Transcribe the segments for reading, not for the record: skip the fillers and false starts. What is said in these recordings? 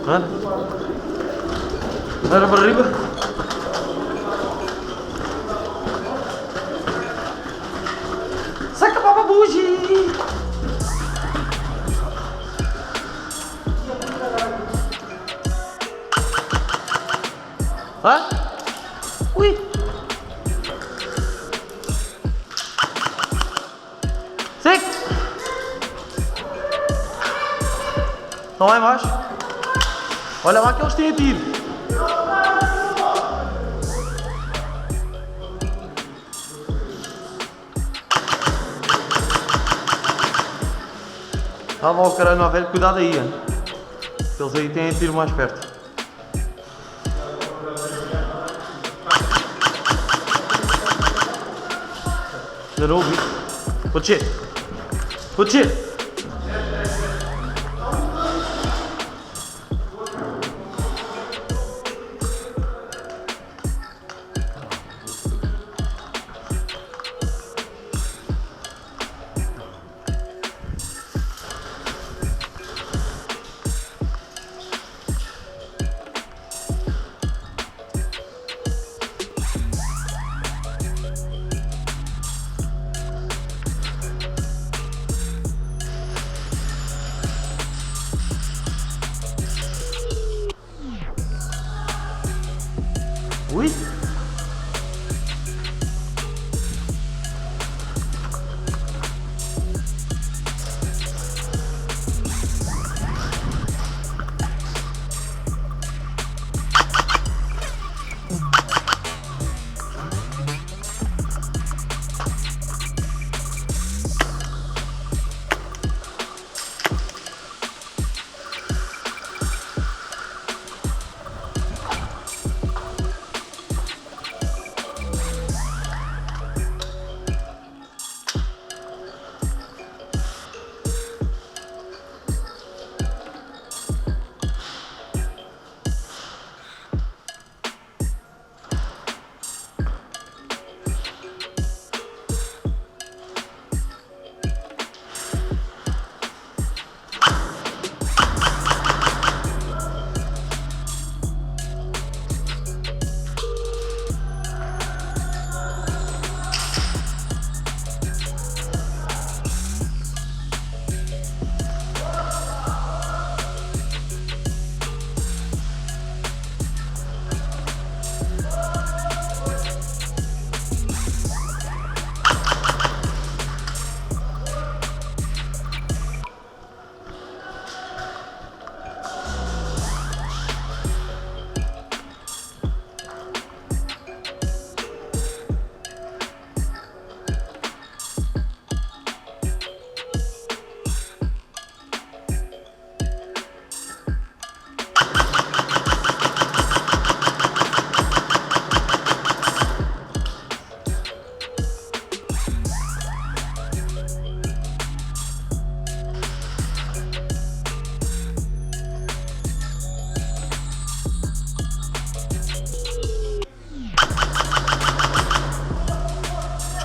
Anda. Anda para arriba. Saca para bugi. Hã? Ui. Seco. Não é mais. Olha lá que eles têm a tiro. Ah, lá o caralho, não, velho, cuidado aí, hein? Eles aí têm a tiro mais perto. Ainda não ouvi. Vou descer. Vou descer. Ui!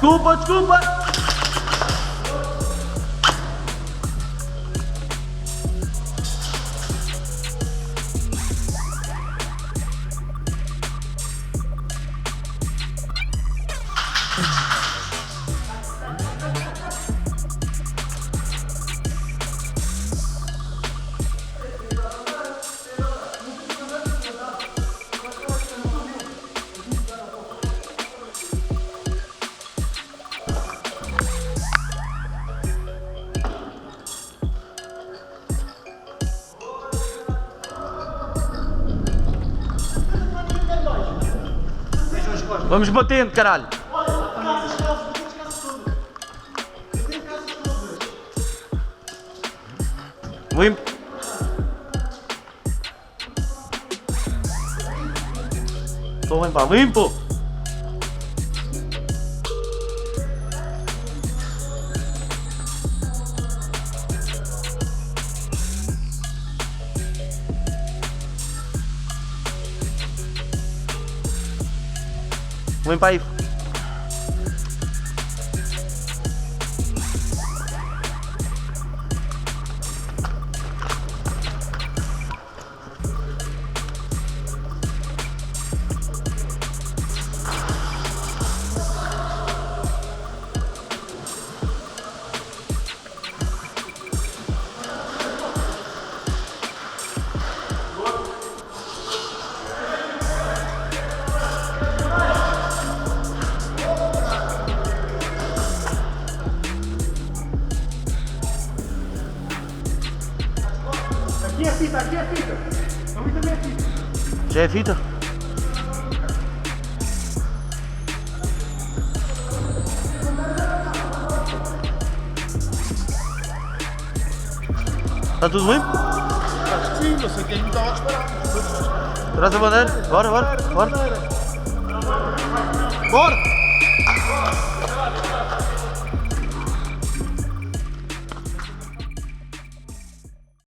Desculpa, desculpa! Vamos batendo, caralho! Limpo! Estou a limpar, limpo! Limpa aí. Aqui é fita, aqui é fita. Ali também é fita. Já é fita? Está tudo limpo? Acho que sim, não sei quem me estava a disparar. Traz a bandeira. Bora, bora, bora. Bora!